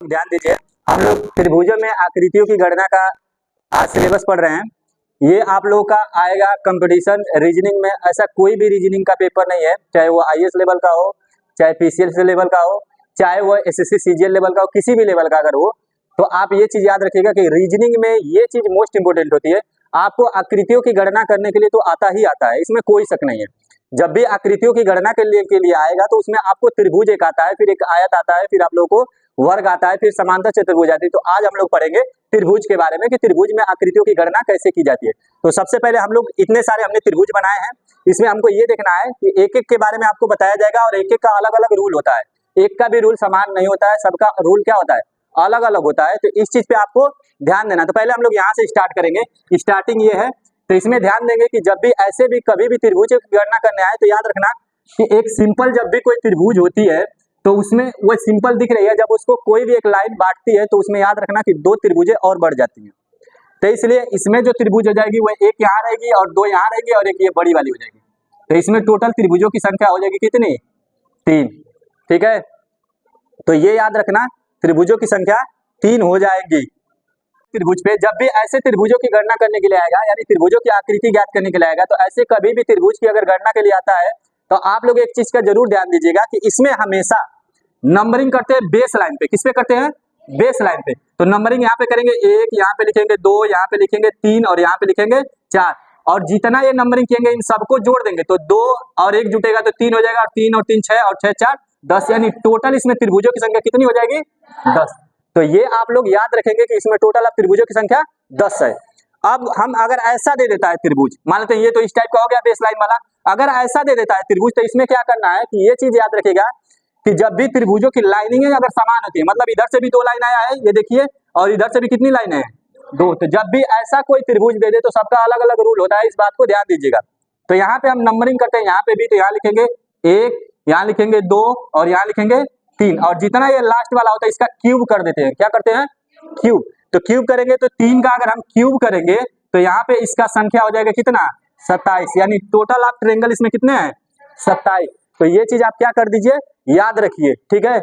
लोग ध्यान दीजिए, हम लोग त्रिभुजों में आकृतियों की गणना का आज सिलेबस पढ़ रहे हैं। ये आप लोगों का आएगा कंपटीशन रीजनिंग में। ऐसा कोई भी रीजनिंग का पेपर नहीं है, चाहे वो आईएएस लेवल का हो, चाहे पीसीएल लेवल का हो, चाहे वो एसएससी सीजीएल लेवल का हो, किसी भी लेवल का अगर हो, तो आप ये चीज याद रखिएगा कि रीजनिंग में ये चीज मोस्ट इंपोर्टेंट होती है। आपको आकृतियों की गणना करने के लिए तो आता ही आता है, इसमें कोई शक नहीं है। जब भी आकृतियों की गणना के लिए आएगा तो उसमें आपको त्रिभुज एक आता है, फिर एक आयत आता है, फिर आप लोगों को वर्ग आता है, फिर समांतर चतुर्भुज आती है। तो आज हम लोग पढ़ेंगे त्रिभुज के बारे में कि त्रिभुज में आकृतियों की गणना कैसे की जाती है। तो सबसे पहले हम लोग इतने सारे हमने त्रिभुज बनाए हैं, इसमें हमको ये देखना है कि एक एक के बारे में आपको बताया जाएगा और एक एक का अलग अलग रूल होता है। एक का भी रूल समान नहीं होता है, सबका रूल क्या होता है, अलग अलग होता है। तो इस चीज पे आपको ध्यान देना। तो पहले हम लोग यहाँ से स्टार्ट करेंगे, स्टार्टिंग ये है। तो इसमें ध्यान देंगे कि जब भी ऐसे भी कभी भी त्रिभुज की गणना करने आए तो याद रखना कि एक सिंपल जब भी कोई त्रिभुज होती है तो उसमें वो सिंपल दिख रही है, जब उसको कोई भी एक लाइन बांटती है तो उसमें याद रखना कि दो त्रिभुजें और बढ़ जाती हैं। तो इसलिए इसमें जो त्रिभुज हो जाएगी वो एक यहाँ रहेगी और दो यहाँ रहेगी और एक ये बड़ी वाली हो जाएगी। तो इसमें टोटल त्रिभुजों की संख्या हो जाएगी कितनी, 3। ठीक है, तो ये याद रखना त्रिभुजों की संख्या 3 हो जाएगी। त्रिभुज पे जब भी ऐसे त्रिभुजों की गणना करने के लिए आएगा, यानी त्रिभुजों की आकृति ज्ञात करने के लिए आएगा, तो ऐसे कभी भी त्रिभुज की अगर गणना के लिए आता है तो आप लोग एक चीज का जरूर ध्यान दीजिएगा कि इसमें हमेशा नंबरिंग करते हैं बेस लाइन पे। किस पे करते हैं, बेस लाइन पे। तो नंबरिंग यहाँ पे करेंगे 1, यहाँ पे लिखेंगे 2, यहाँ पे लिखेंगे 3 और यहाँ पे लिखेंगे 4। और जितना ये नंबरिंग किएंगे इन सबको जोड़ देंगे तो 2 और 1 जुटेगा तो 3 हो जाएगा, और 3 और 3 6 और 6 4 10, यानी टोटल इसमें त्रिभुजों की संख्या कितनी हो जाएगी, 10। तो ये आप लोग याद रखेंगे कि इसमें टोटल अब त्रिभुजों की संख्या 10 है। अब हम अगर ऐसा दे देता है त्रिभुज, मान लेते हैं ये तो इस टाइप का हो गया बेस लाइन वाला, अगर ऐसा दे देता है त्रिभुज तो इसमें क्या करना है कि ये चीज याद रखिएगा कि जब भी त्रिभुजों की लाइनिंग अगर समान होती है, मतलब इधर से भी 2 लाइन आया है ये देखिए, और इधर से भी कितनी लाइन है, 2, तो जब भी ऐसा कोई त्रिभुज दे दे तो सबका अलग अलग रूल होता है, इस बात को ध्यान दीजिएगा। तो यहाँ पे हम नंबरिंग करते हैं, यहाँ पे भी तो यहाँ लिखेंगे 1, यहाँ लिखेंगे 2 और यहाँ लिखेंगे 3, और जितना ये लास्ट वाला होता है इसका क्यूब कर देते हैं। क्या करते हैं, क्यूब। तो क्यूब करेंगे तो 3 का अगर हम क्यूब करेंगे तो यहाँ पे इसका संख्या हो जाएगा कितना, 27, यानी टोटल आप ट्रायंगल इसमें कितने हैं, 27। तो ये चीज आप क्या कर दीजिए, याद रखिए। ठीक है,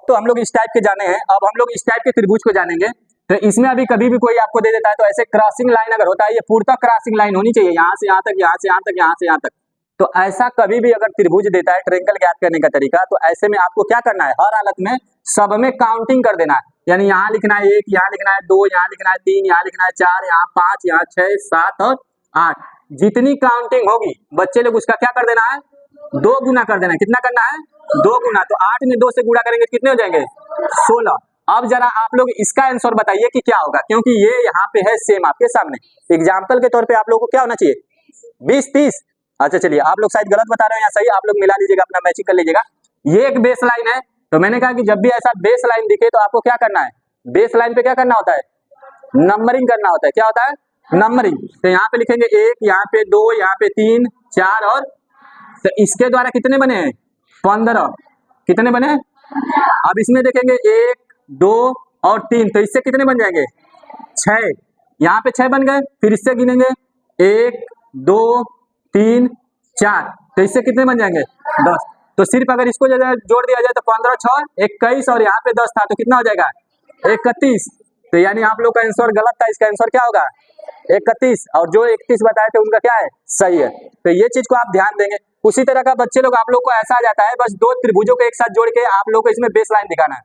तो हम लोग इस टाइप के जाने हैं। अब हम लोग इस टाइप के त्रिभुज को जानेंगे। तो इसमें अभी कभी भी कोई आपको दे देता है तो ऐसे क्रॉसिंग लाइन अगर होता है, ये पूर्णतः क्रॉसिंग लाइन होनी चाहिए, यहाँ से यहाँ तक, यहाँ से यहाँ तक, यहाँ से यहाँ तक। तो ऐसा कभी भी अगर त्रिभुज देता है ट्रायंगल ज्ञात करने का तरीका, तो ऐसे में आपको क्या करना है, हर हालत में सब में काउंटिंग कर देना है। यानी यहाँ लिखना है 1, यहाँ लिखना है 2, यहाँ लिखना है 3, यहाँ लिखना है 4, यहाँ 5, यहाँ 6, 7 और 8। जितनी काउंटिंग होगी बच्चे लोग उसका क्या कर देना है, 2 गुना कर देना है। कितना करना है, 2 गुना। तो 8 में 2 से गुणा करेंगे कितने हो जाएंगे, 16। अब जरा आप लोग इसका आंसर बताइए कि क्या होगा, क्योंकि ये यहाँ पे है सेम आपके सामने। एग्जाम्पल के तौर पे आप लोगों को क्या होना चाहिए, 20 30। अच्छा चलिए, आप लोग शायद गलत बता रहे हो या सही, आप लोग मिला लीजिएगा, अपना मैचिंग कर लीजिएगा। ये एक बेस लाइन है, तो मैंने कहा कि जब भी ऐसा बेस लाइन दिखे तो आपको क्या करना है, बेस लाइन पे क्या करना होता है, नंबरिंग करना होता है। क्या होता है, नंबरिंग। तो यहाँ पे लिखेंगे 1, यहाँ पे 2, यहाँ पे 3 4, और तो इसके द्वारा कितने बने हैं, 15। कितने बने, अब इसमें देखेंगे 1 2 और 3, तो इससे कितने बन जाएंगे, 6। यहाँ पे 6 बन गए, फिर इससे गिनेंगे 1 2 3 4, तो इससे कितने बन जाएंगे, 10। तो सिर्फ अगर इसको जोड़ दिया जाए तो 15 6 21, और यहाँ पे 10 था तो कितना हो जाएगा, 31। तो यानी आप लोग का आंसर गलत था, इसका आंसर क्या होगा, 31, और जो 31 बताए थे उनका क्या है, सही है। तो ये चीज को आप ध्यान देंगे। उसी तरह का बच्चे लोग आप लोग को ऐसा आ जाता है, बस 2 त्रिभुजों को एक साथ जोड़ के आप लोग को इसमें बेस लाइन दिखाना है।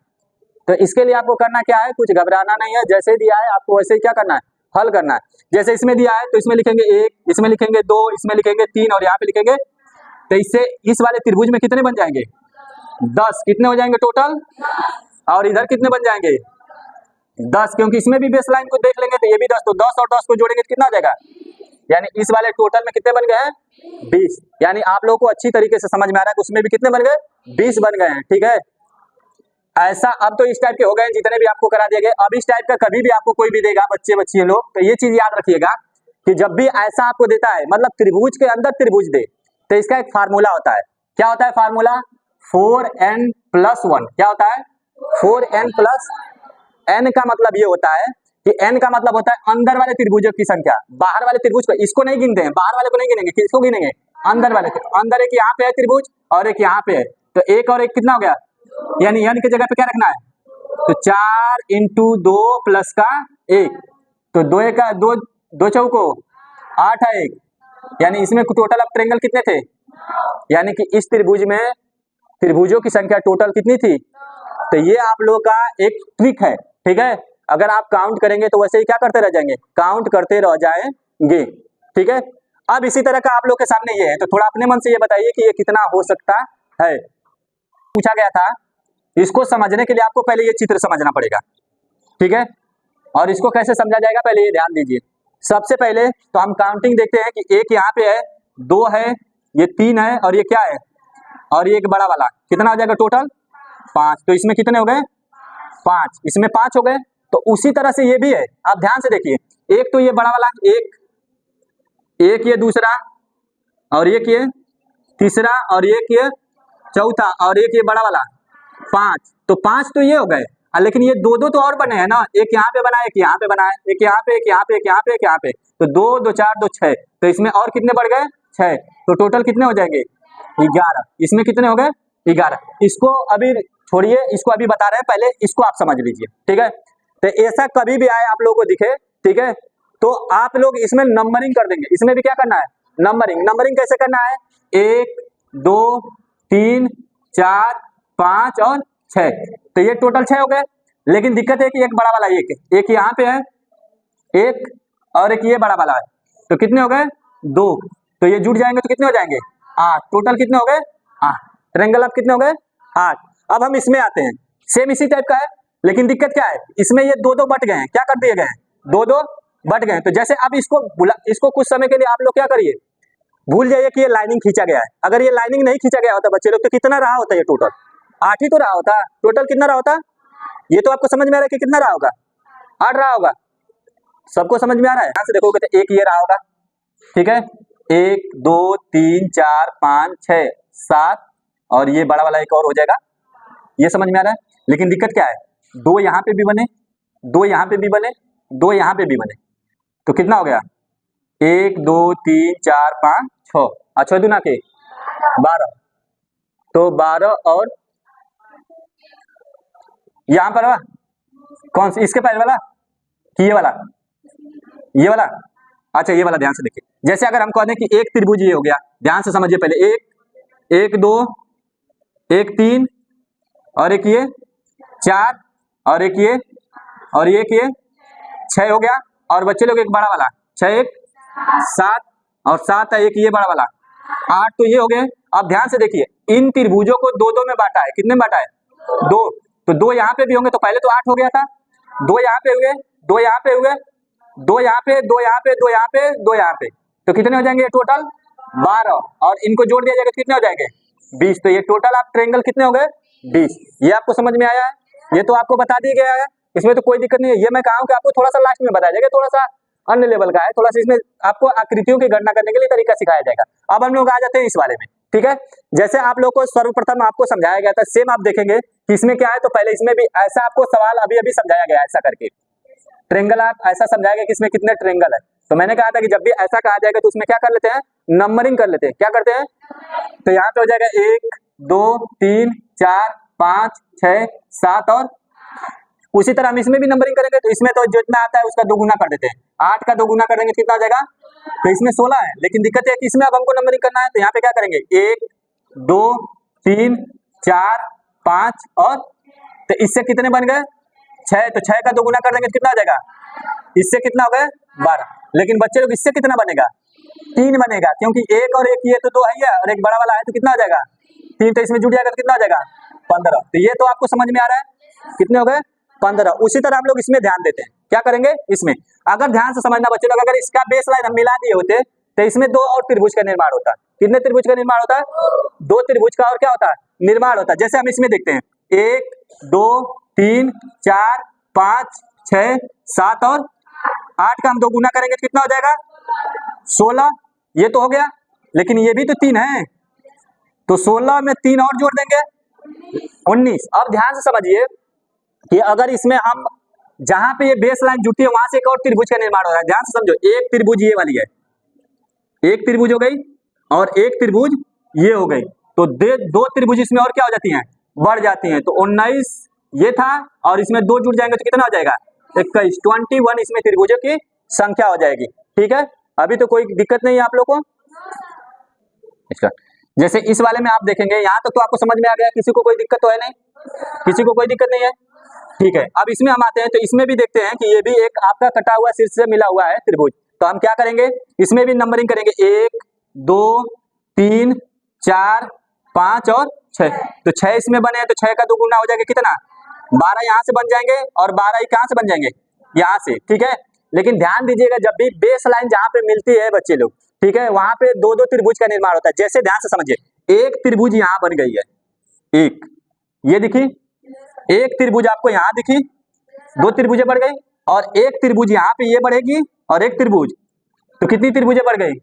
तो इसके लिए आपको करना क्या है, कुछ घबराना नहीं है, जैसे दिया है आपको वैसे ही क्या करना है, हल करना है। जैसे इसमें दिया है तो इसमें लिखेंगे 1, इसमें लिखेंगे 2, इसमें लिखेंगे 3 और यहाँ पे लिखेंगे, तो इससे इस वाले त्रिभुज में कितने बन जाएंगे, 10। कितने हो जाएंगे टोटल, और इधर कितने बन जाएंगे, 10, क्योंकि इसमें भी बेस लाइन को देख लेंगे तो ये भी 10, तो 10 और 10 को जोड़ेंगे तो कितना हो जाएगा, यानी इस वाले टोटल में कितने बन गए हैं, 20। यानी आप लोगों को अच्छी तरीके से समझ में आ रहा है कि उसमें भी कितने बन गए, 20 बन गए हैं। ठीक है, ऐसा अब तो इस टाइप के हो गए जितने भी आपको करा दिए गए। अब इस टाइप का कभी भी आपको कोई भी देगा बच्चे बच्चियों लोग, तो ये चीज याद रखिएगा कि जब भी ऐसा आपको देता है, मतलब त्रिभुज के अंदर त्रिभुज दे, तो इसका एक फार्मूला होता है। क्या होता है फार्मूला, 4n+1। क्या होता है, 4n+n का मतलब ये होता है कि n का मतलब होता है अंदर वाले त्रिभुजों की संख्या। बाहर वाले त्रिभुज को इसको नहीं गिनते हैं, बाहर वाले को नहीं गिनेंगे, किसको गिनेंगे, अंदर वाले को। अंदर एक यहाँ पे है त्रिभुज और एक यहाँ पे है, तो एक और एक कितना हो गया, यानी n की जगह पे क्या रखना है, तो 4 इंटू 2 प्लस का 1, तो 2 का 2, 2 चौको 8 है 1, यानी इसमें टोटल अब ट्रायंगल कितने थे, यानी कि इस त्रिभुज में त्रिभुजों की संख्या टोटल कितनी थी। तो ये आप लोगों का एक ट्रिक है, ठीक है। अगर आप काउंट करेंगे तो वैसे ही क्या करते रह जाएंगे, काउंट करते रह जाएंगे, ठीक है। अब इसी तरह का आप लोग के सामने ये है, तो थोड़ा अपने मन से ये बताइए कि ये कितना हो सकता है। पूछा गया था, इसको समझने के लिए आपको पहले ये चित्र समझना पड़ेगा, ठीक है। और इसको कैसे समझा जाएगा पहले ये ध्यान दीजिए। सबसे पहले तो हम काउंटिंग देखते हैं कि एक यहाँ पे है, 2 है, ये 3 है, और ये क्या है, और ये एक बड़ा वाला, कितना हो जाएगा टोटल 5। तो इसमें कितने हो गए 5, इसमें 5 हो गए। तो उसी तरह से ये भी है, आप ध्यान से देखिए, एक तो ये बड़ा वाला, एक ये दूसरा, और एक ये तीसरा, और एक ये चौथा, और एक ये बड़ा वाला 5। तो 5 तो ये हो गए, लेकिन ये 2 तो और बने हैं ना, एक यहाँ पे बना है, एक यहाँ पे बना है, एक यहाँ पे, एक यहाँ पे, एक यहाँ पे, एक यहाँ पे, तो 2 2 4 2 6, तो इसमें और कितने बढ़ गए 6, तो टोटल कितने हो जाएंगे 11। इसमें कितने हो गए 11। इसको अभी छोड़िए, इसको अभी बता रहे हैं, पहले इसको आप समझ लीजिए, ठीक है। तो ऐसा कभी भी आए आप लोगों को दिखे, ठीक है, तो आप लोग इसमें नंबरिंग कर देंगे। इसमें भी क्या करना है, नंबरिंग। नंबरिंग कैसे करना है, 1 2 3 4 5 और 6, तो ये टोटल 6 हो गए। लेकिन दिक्कत है कि एक बड़ा वाला, एक यहाँ पे है, एक और एक ये बड़ा वाला है, तो कितने हो गए 2, तो ये जुड़ जाएंगे तो कितने हो जाएंगे 8। टोटल कितने हो गए 8, ट्रायंगल अब कितने हो गए 8। अब हम इसमें आते हैं, सेम इसी टाइप का है, लेकिन दिक्कत क्या है, इसमें ये 2 2 बट गए हैं, क्या कर दिए गए हैं 2 2 बट गए। तो जैसे अब इसको कुछ समय के लिए आप लोग क्या करिए, भूल जाइए कि ये लाइनिंग खींचा गया है। अगर ये लाइनिंग नहीं खींचा गया होता बच्चे लोग, तो कितना रहा होता ये टोटल 8 ही तो रहा होता। टोटल कितना रहा होता, ये तो आपको समझ में आ रहा है कि कितना रहा होगा 8 रहा होगा, सबको समझ में आ रहा है। यहाँ से देखोगे तो एक ये रहा होगा, ठीक है, 1 2 3 4 5 6 7, और ये बड़ा वाला एक और हो जाएगा, ये समझ में आ रहा है। लेकिन दिक्कत क्या है, 2 यहाँ पे भी बने, 2 यहाँ पे भी बने, 2 यहाँ पे भी बने, तो कितना हो गया 1 2 3 4 5 6, अच्छा दूना के 12, तो 12 और यहाँ पर कौन सी, इसके पहले वाला कि ये वाला, ये वाला, अच्छा ये वाला ध्यान से देखिए। जैसे अगर हम कह दें कि एक त्रिभुज ये हो गया, ध्यान से समझिए पहले, 1 2 1 3 और एक ये 4 और एक ये और एक ये 6 हो गया, और बच्चे लोग एक बड़ा वाला 6 1 7 और 7 है एक ये बड़ा वाला 8, तो ये हो गए। अब ध्यान से देखिए, इन त्रिभुजों को 2 2 में बांटा है, कितने में बांटा है 2, तो 2 यहाँ पे भी होंगे, तो पहले तो 8 हो गया था, 2 यहाँ पे हुए, 2 यहाँ पे हुए, 2 यहाँ पे, 2 यहाँ पे, 2 यहाँ पे, 2 यहाँ पे, तो कितने हो जाएंगे टोटल 12, और इनको जोड़ दिया जाएगा तो कितने हो जाएंगे 20। तो ये टोटल आप ट्रायंगल कितने हो गए 20। ये आपको समझ में आया है, ये तो आपको बता दिया गया है, इसमें तो कोई दिक्कत नहीं है। ये मैं कहा हूं कि आपको थोड़ा सा लास्ट में बताया जाएगा, थोड़ा सा अन्य लेवल का है, थोड़ा सा इसमें आपको आकृतियों की गणना करने के लिए तरीका सिखाया जाएगा। अब हम लोग आ जाते हैं इस वाले में, ठीक है। जैसे आप लोग को सर्वप्रथम आपको समझाया गया था, सेम आप देखेंगे कि इसमें क्या है, तो पहले इसमें भी ऐसा आपको सवाल अभी अभी समझाया गया, ऐसा करके ट्रायंगल आप ऐसा समझाया गया कि इसमें कितने ट्रायंगल है। तो मैंने कहा था कि जब भी ऐसा कहा जाएगा तो उसमें क्या कर लेते हैं, नंबरिंग कर लेते हैं। क्या करते हैं, तो यहाँ पे हो जाएगा 1 2 3 4 5 6 7, और उसी तरह हम इसमें भी नंबरिंग करेंगे, तो इसमें तो जितना आता है उसका 2 गुना कर देते हैं, 8 का 2 गुना कर देंगे कितना हो जाएगा, तो इसमें 16 है। लेकिन दिक्कत है कि इसमें अब हमको नंबरिंग करना है, तो यहाँ पे क्या करेंगे 1 2 3 4 5, और तो इससे कितने बन गए 6, तो 6 का 2 गुना कर देंगे तो कितना हो जाएगा, इससे कितना हो गए 12। लेकिन बच्चे लोग इससे कितना बनेगा 3 बनेगा, क्योंकि एक और एक ये तो 2 है और एक बड़ा वाला है, तो कितना हो जाएगा 3, तो इसमें जुड़ जाएगा तो कितना हो जाएगा 15। तो ये तो आपको समझ में आ रहा है, कितने हो गए 15। उसी तरह हम लोग इसमें ध्यान देते हैं, क्या करेंगे इसमें, अगर ध्यान से समझना बच्चे लोग, अगर इसका बेस लाइन हम मिला दिए होते तो इसमें 2 और त्रिभुज का निर्माण होता। कितने त्रिभुज का निर्माण होता है, 2 त्रिभुज का और क्या होता है निर्माण होता है। जैसे हम इसमें देखते हैं 1 2 3 4 5 6 7 और 8 का हम 2 गुना करेंगे तो कितना हो जाएगा 16, ये तो हो गया। लेकिन ये भी तो 3 है, तो 16 में 3 और जोड़ देंगे 19। अब ध्यान से समझिए कि अगर इसमें हम जहां पे ये बेस लाइन जुड़ती है वहां से एक और त्रिभुज का निर्माण हो रहा है, ध्यान से समझो, एक त्रिभुज ये वाली है, एक त्रिभुज हो गई और एक त्रिभुज ये हो गई, तो 2 त्रिभुज इसमें और क्या हो जाती हैं बढ़ जाती हैं, तो 19 ये था और इसमें 2 जुड़ जाएंगे तो कितना हो जाएगा 21, 21 इसमें त्रिभुजों की संख्या हो जाएगी। ठीक है, अभी तो कोई दिक्कत नहीं है आप लोग को। जैसे इस वाले में आप देखेंगे यहाँ तक तो आपको समझ में आ गया, किसी को कोई दिक्कत तो है नहीं, किसी को कोई दिक्कत नहीं है। ठीक है, अब इसमें हम आते हैं तो इसमें भी देखते हैं कि ये भी एक आपका कटा हुआ शीर्ष से मिला हुआ है त्रिभुज। तो हम क्या करेंगे, इसमें भी नंबरिंग करेंगे 1 2 3 4 5 और 6। तो 6 इसमें बने हैं तो 6 का 2 गुना हो जाएगा कितना 12, यहाँ से बन जाएंगे और 12 ही कहाँ से बन जाएंगे यहाँ से। ठीक है, लेकिन ध्यान दीजिएगा जब भी बेस लाइन जहाँ पे मिलती है बच्चे लोग, ठीक है, वहां पे 2-2 त्रिभुज का निर्माण होता है। जैसे ध्यान से समझिए, एक त्रिभुज यहाँ बन गई है, एक ये दिखी, एक त्रिभुज आपको यहाँ दिखी, 2 त्रिभुजें बढ़ गई और एक त्रिभुज यहाँ पे ये बढ़ेगी और एक त्रिभुज, तो कितनी त्रिभुजें बढ़ गई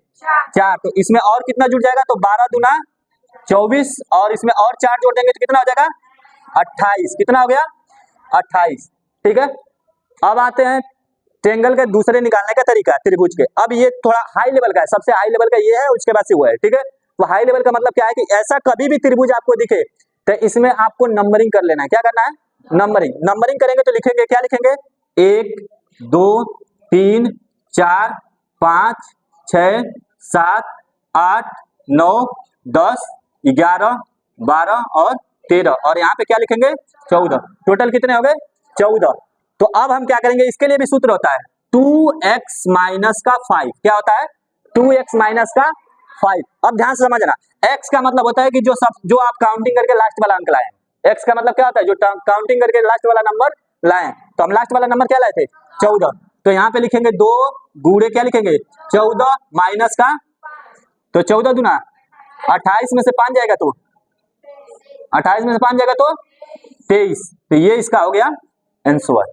4। तो इसमें और कितना जुड़ जाएगा, तो 12 दूना 24 और इसमें और 4 जोड़ देंगे तो कितना हो जाएगा 28। कितना हो गया 28। ठीक है, अब आते हैं ट्रायंगल के दूसरे निकालने का तरीका त्रिभुज के। अब ये थोड़ा हाई लेवल का है, सबसे हाई लेवल का ये है, उसके बाद से वो है। ठीक है, तो हाई लेवल का मतलब क्या है कि ऐसा कभी भी त्रिभुज आपको दिखे तो इसमें आपको नंबरिंग कर लेना है। क्या करना है, नंबरिंग। नंबरिंग करेंगे तो लिखेंगे, क्या लिखेंगे 1 2 3 4 5 6 7 8 9 10 11 12 और 13 और यहाँ पे क्या लिखेंगे 14। टोटल कितने हो गए 14। तो अब हम क्या करेंगे, इसके लिए भी सूत्र होता है 2x माइनस का 5। क्या होता है 2x माइनस का 5। अब ध्यान से समझना, x का मतलब होता है कि जो आप काउंटिंग करके लास्ट वाला अंक लाए। x का मतलब क्या होता है, जो काउंटिंग करके लास्ट वाला नंबर लाए। तो हम लास्ट वाला नंबर क्या लाए थे 14। तो यहाँ पे लिखेंगे 2 गुणे क्या लिखेंगे 14 माइनस का, तो 14 दूना 28 में से 5 जाएगा तो 28 में से 5 जाएगा तो 23। तो ये इसका हो गया आंसर।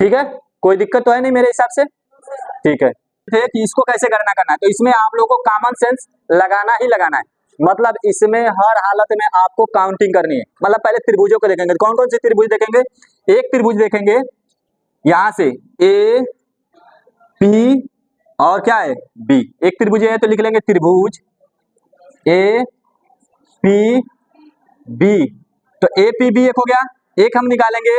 ठीक है, कोई दिक्कत तो है नहीं मेरे हिसाब से। ठीक है, कि इसको कैसे गणना करना है, तो इसमें आप लोगों को कॉमन सेंस लगाना ही लगाना है। मतलब इसमें हर हालत में आपको काउंटिंग करनी है। मतलब पहले त्रिभुजों को देखेंगे, कौन कौन से त्रिभुज देखेंगे, एक त्रिभुज देखेंगे यहां से ए पी और क्या है बी। एक त्रिभुज है तो लिख लेंगे त्रिभुज ए पी बी। तो ए पी बी एक हो गया। एक हम निकालेंगे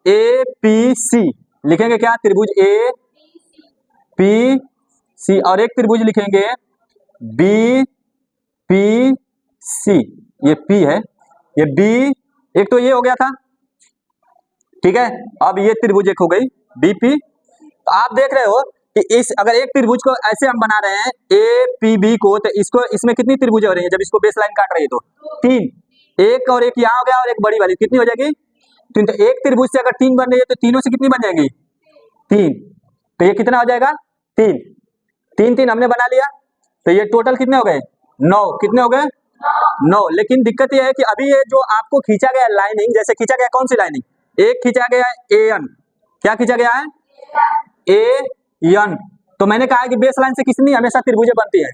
ए पी सी, लिखेंगे क्या त्रिभुज ए पी सी और एक त्रिभुज लिखेंगे बी पी सी। ये पी है, ये बी, एक तो ये हो गया था। ठीक है, अब ये त्रिभुज एक हो गई बी पी। तो आप देख रहे हो कि इस अगर एक त्रिभुज को ऐसे हम बना रहे हैं ए पी बी को, तो इसको इसमें कितनी त्रिभुजें हो रही है जब इसको बेस लाइन काट रही है तो 3। एक और एक यहाँ हो गया और एक बड़ी वाली कितनी हो जाएगी 3। तो एक त्रिभुज से अगर 3 बन रही है तो तीनों से कितनी बन जाएगी 3। तो ये कितना हो जाएगा 3 3 3 हमने बना लिया। तो ये टोटल कितने हो गए 9। कितने हो गए 9। लेकिन दिक्कत ये है कि अभी ये जो आपको खींचा गया लाइनिंग, जैसे खींचा गया कौन सी लाइनिंग, एक खींचा गया है ए एन। क्या खींचा गया है ए एन। तो मैंने कहा है कि बेस लाइन से कितनी हमेशा त्रिभुजें बनती है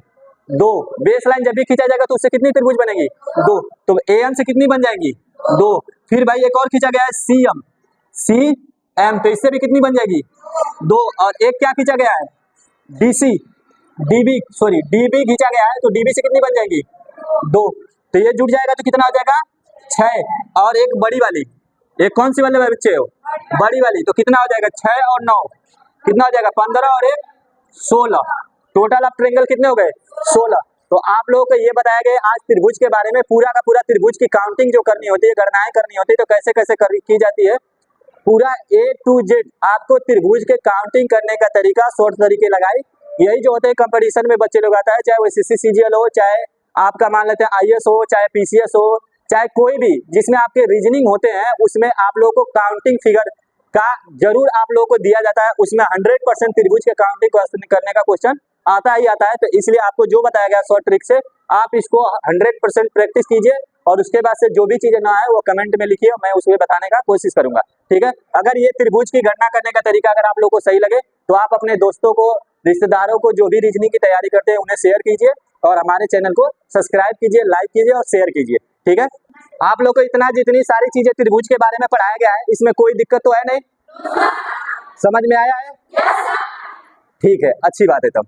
2। बेस लाइन जब भी खींचा जाएगा तो उससे कितनी त्रिभुज बनेगी 2। तो ए एन से कितनी बन जाएंगी 2। फिर भाई एक और खींचा गया है सी एम, सी एम, तो इससे भी कितनी बन जाएगी 2। और एक क्या खींचा गया है डीसी डीबी, सॉरी डीबी खींचा गया है तो डीबी से कितनी बन जाएगी 2। तो ये जुड़ जाएगा तो कितना हो जाएगा 6। और एक बड़ी वाली, एक कौन सी वाले बच्चे हो बड़ी वाली, तो कितना हो जाएगा 6 और 9 कितना हो जाएगा 15 और 1 16। टोटल आप ट्रायंगल कितने हो गए 16। तो आप लोगों को ये बताया गया आज त्रिभुज के बारे में, पूरा का पूरा त्रिभुज की काउंटिंग जो करनी होती है, गणनाएं करनी होती है, तो कैसे कैसे की जाती है, पूरा A to Z आपको त्रिभुज के काउंटिंग करने का तरीका शॉर्ट तरीके लगाई। यही जो होते हैं कंपटीशन में बच्चे लोग आता है, चाहे वो SSC CGL हो, चाहे आपका मान लेते हैं IAS हो, चाहे PCS हो, चाहे कोई भी जिसमें आपके रीजनिंग होते हैं, उसमें आप लोगों को काउंटिंग फिगर का जरूर आप लोगों को दिया जाता है। उसमें 100% त्रिभुज के काउंटिंग करने का क्वेश्चन आता ही आता है। तो इसलिए आपको जो बताया गया शॉर्ट ट्रिक से आप इसको 100% प्रैक्टिस कीजिए और उसके बाद से जो भी चीजें ना है वो कमेंट में लिखिए, मैं उसमें बताने का कोशिश करूंगा। ठीक है, अगर ये त्रिभुज की गणना करने का तरीका अगर आप लोगों को सही लगे तो आप अपने दोस्तों को, रिश्तेदारों को, जो भी रीजनिंग की तैयारी करते हैं उन्हें शेयर कीजिए और हमारे चैनल को सब्सक्राइब कीजिए, लाइक कीजिए और शेयर कीजिए। ठीक है, आप लोग को इतना जितनी सारी चीजें त्रिभुज के बारे में पढ़ाया गया है इसमें कोई दिक्कत तो है नहीं, समझ में आया है? ठीक है, अच्छी बात है तब।